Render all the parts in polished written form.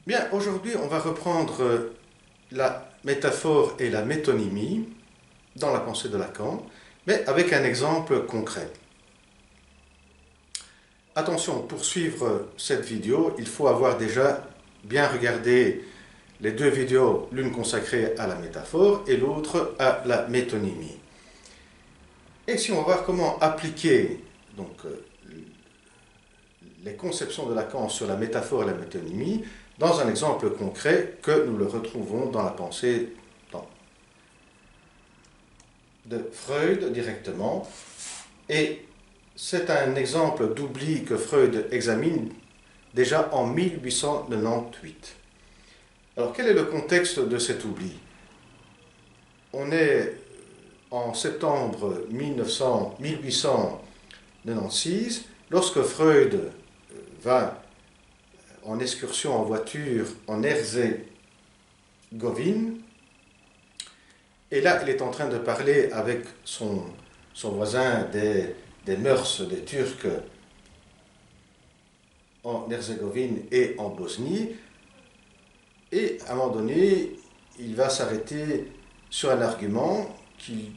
Bien, aujourd'hui, on va reprendre la métaphore et la métonymie dans la pensée de Lacan, mais avec un exemple concret. Attention, pour suivre cette vidéo, il faut avoir déjà bien regardé les deux vidéos, l'une consacrée à la métaphore et l'autre à la métonymie. Et si on va voir comment appliquer les conceptions de Lacan sur la métaphore et la métonymie dans un exemple concret que nous le retrouvons dans la pensée de Freud directement. Et c'est un exemple d'oubli que Freud examine déjà en 1898. Alors quel est le contexte de cet oubli? On est en septembre 1896, lorsque Freud va en excursion en voiture en Herzégovine, et là il est en train de parler avec son voisin des mœurs des Turcs en Herzégovine et en Bosnie, et à un moment donné il va s'arrêter sur un argument qui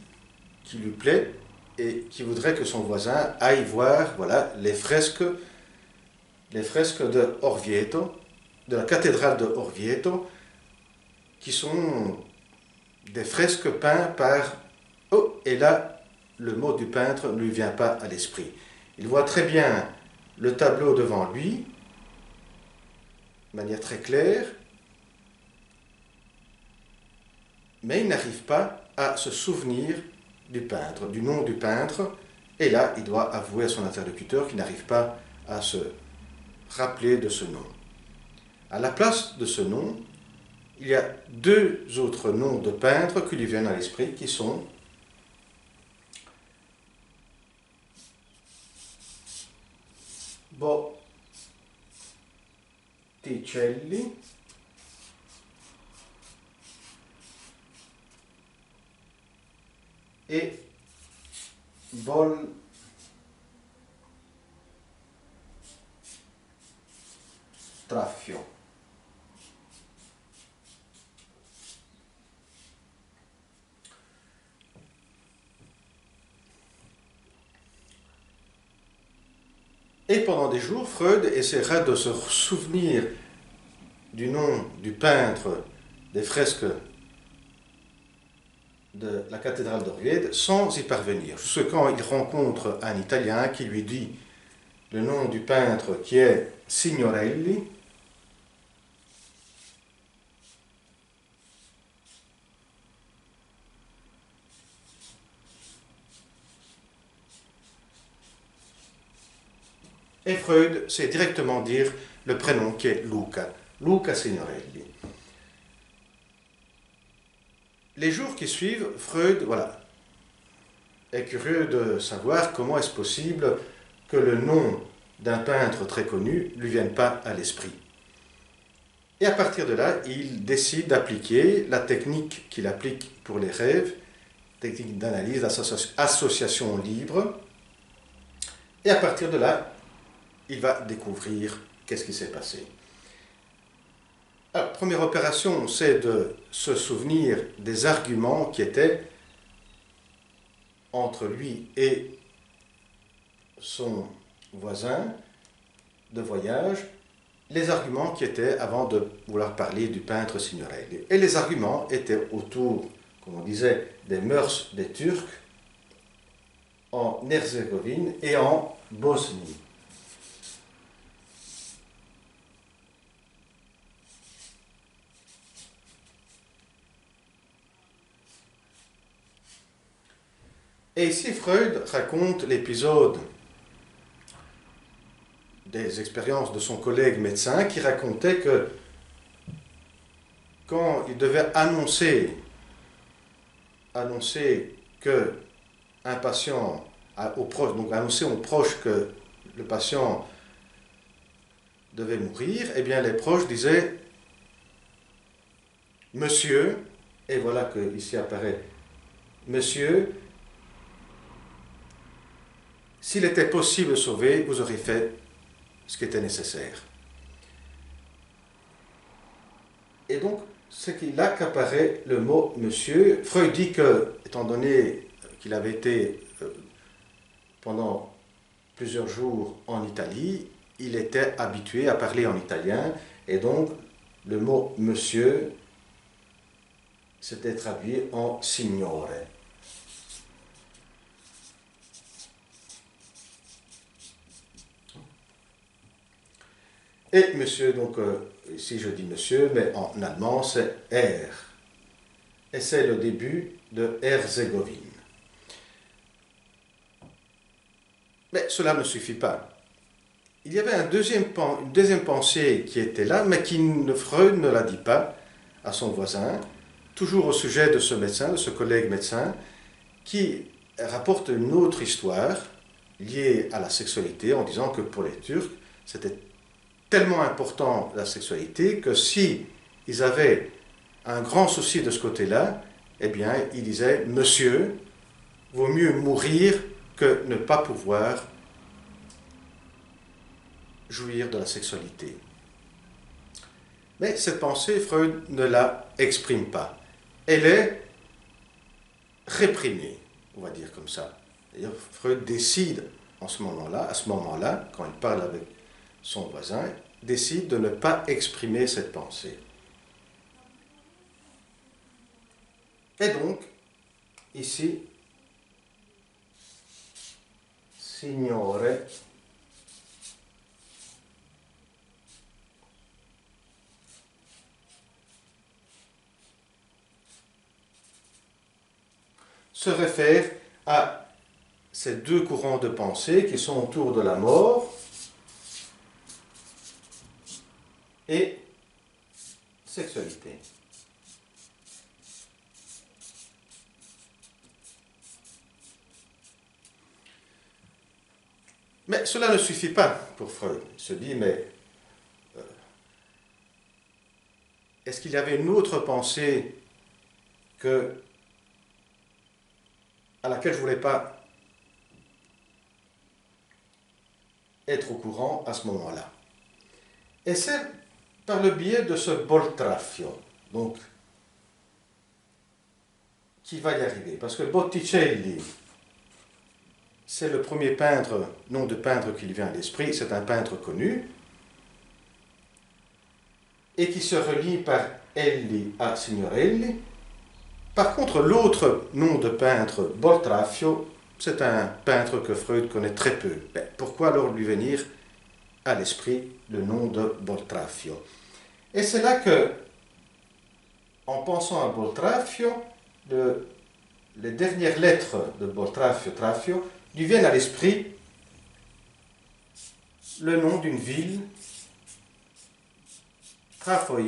lui plaît et qui voudrait que son voisin aille voir les fresques de Orvieto, de la cathédrale de Orvieto, qui sont des fresques peintes par... Oh, et là, le mot du peintre ne lui vient pas à l'esprit. Il voit très bien le tableau devant lui, de manière très claire, mais il n'arrive pas à se souvenir du peintre, du nom du peintre, et là, il doit avouer à son interlocuteur qu'il n'arrive pas à se rappeler de ce nom. À la place de ce nom, il y a deux autres noms de peintres qui lui viennent à l'esprit, qui sont Botticelli et Boltraffio. Et pendant des jours, Freud essaiera de se souvenir du nom du peintre des fresques de la cathédrale d'Orvieto sans y parvenir. Jusqu'à quand il rencontre un Italien qui lui dit le nom du peintre qui est Signorelli, et Freud sait directement dire le prénom qui est Luca, Luca Signorelli. Les jours qui suivent, Freud est curieux de savoir comment est-ce possible que le nom d'un peintre très connu ne lui vienne pas à l'esprit. Et à partir de là, il décide d'appliquer la technique qu'il applique pour les rêves, technique d'analyse, d'association libre. Et à partir de là, il va découvrir qu'est-ce qui s'est passé. Alors, première opération, c'est de se souvenir des arguments qui étaient entre lui et son voisin de voyage, les arguments qui étaient avant de vouloir parler du peintre Signorelli. Et les arguments étaient autour, comme on disait, des mœurs des Turcs en Herzégovine et en Bosnie. Et ici, Freud raconte l'épisode des expériences de son collègue médecin qui racontait que quand il devait annoncer que un patient, aux proches, donc annoncer aux proches que le patient devait mourir, eh bien les proches disaient « Monsieur », et voilà que ici apparaît « Monsieur, s'il était possible de sauver, vous auriez fait ce qui était nécessaire. » Et donc, c'est là qu'apparaît le mot monsieur. Freud dit que, étant donné qu'il avait été pendant plusieurs jours en Italie, il était habitué à parler en italien, et donc le mot monsieur s'était traduit en signore. Et monsieur, donc ici je dis monsieur, mais en allemand c'est R. Et c'est le début de Herzégovine. Mais cela ne suffit pas. Il y avait une deuxième pensée qui était là, mais Freud ne la dit pas à son voisin, toujours au sujet de ce médecin, de ce collègue médecin, qui rapporte une autre histoire liée à la sexualité en disant que pour les Turcs, c'était tellement important la sexualité que si ils avaient un grand souci de ce côté-là, eh bien, ils disaient « Monsieur, vaut mieux mourir que ne pas pouvoir jouir de la sexualité. » Mais cette pensée, Freud ne la exprime pas. Elle est réprimée, on va dire comme ça. D'ailleurs, Freud décide à ce moment-là, quand il parle avec son voisin, décide de ne pas exprimer cette pensée. Et donc, ici, signore se réfère à ces deux courants de pensée qui sont autour de la mort et sexualité. Mais cela ne suffit pas pour Freud. Il se dit, mais est-ce qu'il y avait une autre pensée à laquelle je ne voulais pas être au courant à ce moment-là? Et c'est par le biais de ce Boltraffio, donc, qui va y arriver. Parce que Botticelli, c'est le premier peintre, nom de peintre qui lui vient à l'esprit, c'est un peintre connu, et qui se relie par Elli à Signorelli. Par contre, l'autre nom de peintre, Boltraffio, c'est un peintre que Freud connaît très peu. Ben, pourquoi alors lui venir à l'esprit le nom de Boltraffio? Et c'est là que, en pensant à Boltraffio, les dernières lettres de Boltraffio, lui viennent à l'esprit le nom d'une ville, Trafoi,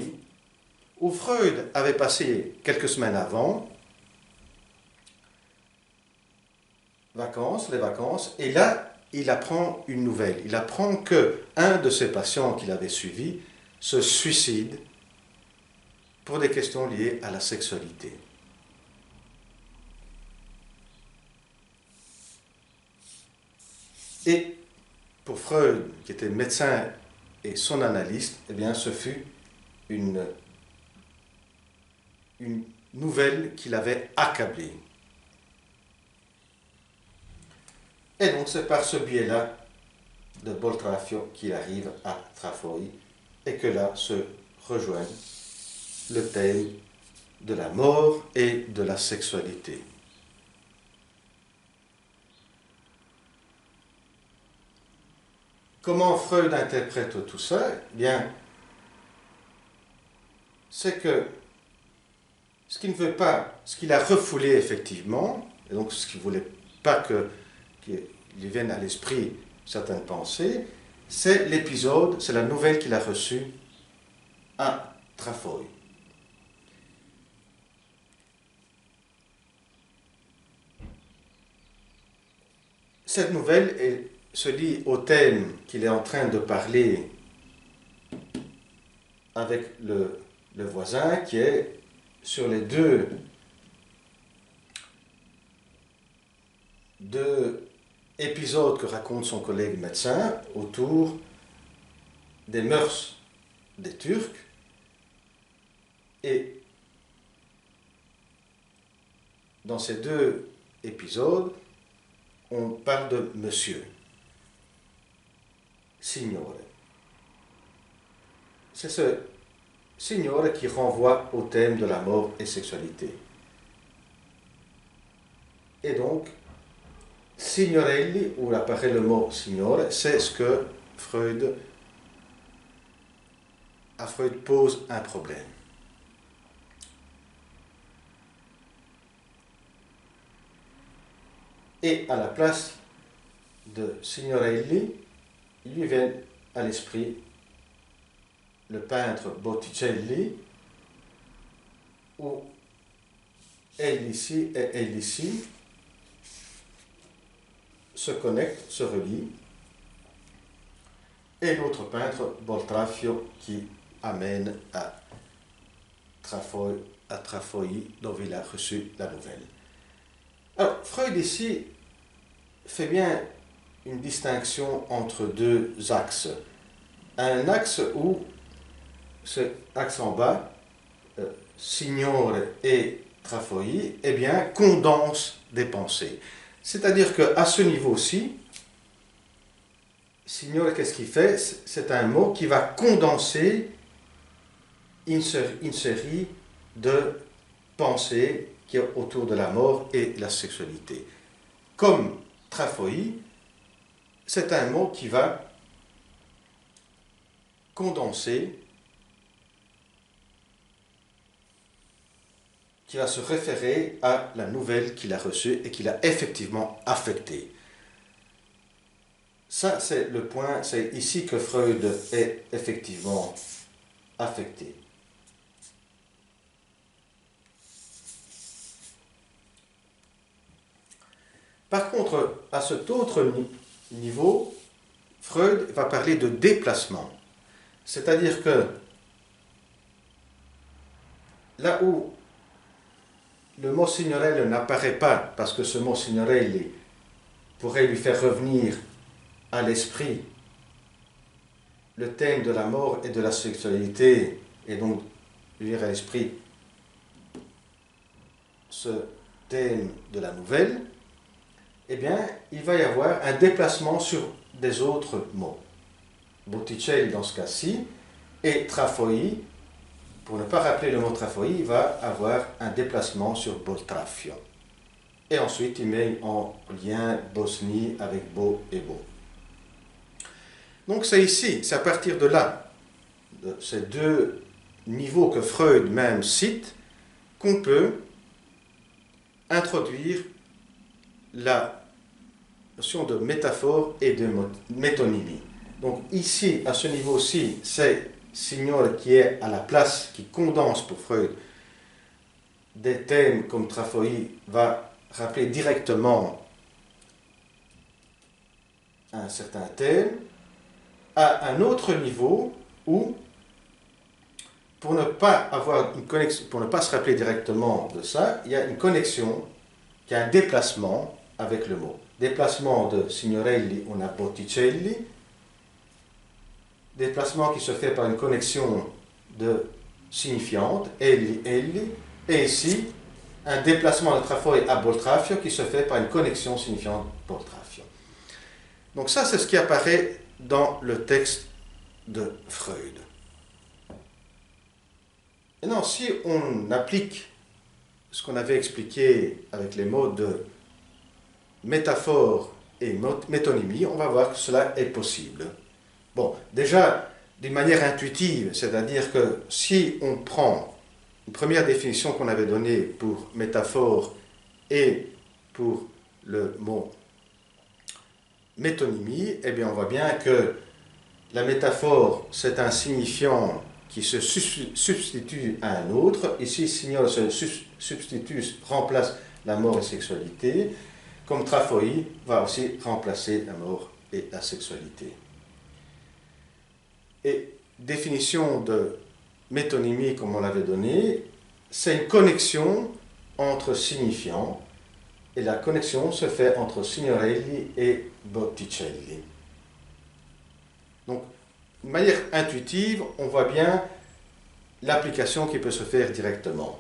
où Freud avait passé quelques semaines avant, les vacances, et là, il apprend une nouvelle. Il apprend qu'un de ses patients qu'il avait suivi se suicide pour des questions liées à la sexualité. Et pour Freud, qui était médecin et son analyste, eh bien, ce fut une nouvelle qui l'avait accablé. Et donc c'est par ce biais-là de Boltraffio qu'il arrive à Trafoi et que là se rejoignent le thème de la mort et de la sexualité. Comment Freud interprète tout ça? Eh bien, c'est que ce qu'il ne veut pas, ce qu'il a refoulé effectivement, et donc ce qu'il ne voulait pas qu'il lui vienne à l'esprit certaines pensées, c'est l'épisode, c'est la nouvelle qu'il a reçue à Trafoi. Cette nouvelle se lie au thème qu'il est en train de parler avec le voisin, qui est sur les deux épisodes que raconte son collègue médecin autour des mœurs des Turcs Et dans ces deux épisodes, on parle de monsieur, signore. C'est ce signore qui renvoie au thème de la mort et sexualité. Et donc, signorelli, où apparaît le mot signore, c'est ce que à Freud pose un problème. Et à la place de signorelli, il lui vient à l'esprit le peintre Botticelli, où elle ici et elle ici se connectent, se relient, et l'autre peintre, Boltraffio, qui amène à Trafoi, dont il a reçu la nouvelle. Alors, Freud ici fait bien une distinction entre deux axes. Un axe où, ce axe en bas, Signore et Trafoi, eh bien, condense des pensées. C'est-à-dire qu'à ce niveau-ci, Signore, qu'est-ce qu'il fait? C'est un mot qui va condenser une série de pensées qui est autour de la mort et la sexualité. Comme Trafoi, c'est un mot qui va condenser, qui va se référer à la nouvelle qu'il a reçue et qu'il a effectivement affectée. Ça, c'est le point, c'est ici que Freud est effectivement affecté. Par contre, à cet autre niveau, Freud va parler de déplacement. C'est-à-dire que là où le mot signorelli n'apparaît pas, parce que ce mot signorelli pourrait lui faire revenir à l'esprit le thème de la mort et de la sexualité, et donc lui dire à l'esprit ce thème de la nouvelle, eh bien, il va y avoir un déplacement sur des autres mots. Botticelli dans ce cas-ci, et Trafoi, pour ne pas rappeler le mot Trafoi, il va avoir un déplacement sur Boltraffio. Et ensuite, il met en lien Bosnie avec beau et beau. Donc c'est ici, c'est à partir de là, de ces deux niveaux que Freud même cite, qu'on peut introduire la notion de métaphore et de métonymie. Donc ici, à ce niveau-ci, c'est Signore qui est à la place, qui condense pour Freud des thèmes comme Trafoi va rappeler directement un certain thème, à un autre niveau où, pour ne pas avoir une connexion, pour ne pas se rappeler directement de ça, il y a une connexion, qui a un déplacement avec le mot. Déplacement de signorelli, on a Botticelli, déplacement qui se fait par une connexion de signifiante, elli, elli, et ici, un déplacement de Trafoi à Boltraffio qui se fait par une connexion signifiante Boltraffio. Donc ça, c'est ce qui apparaît dans le texte de Freud. Maintenant, si on applique ce qu'on avait expliqué avec les mots de métaphore et métonymie, on va voir que cela est possible. Bon, déjà, d'une manière intuitive, c'est-à-dire que si on prend une première définition qu'on avait donnée pour métaphore et pour le mot métonymie, eh bien on voit bien que la métaphore, c'est un signifiant qui se substitue à un autre. Ici, signore se substitue, remplace la mort et la sexualité, comme Trafoi va aussi remplacer la mort et la sexualité. Et définition de métonymie, comme on l'avait donné, c'est une connexion entre signifiants, et la connexion se fait entre Signorelli et Botticelli. Donc, de manière intuitive, on voit bien l'application qui peut se faire directement.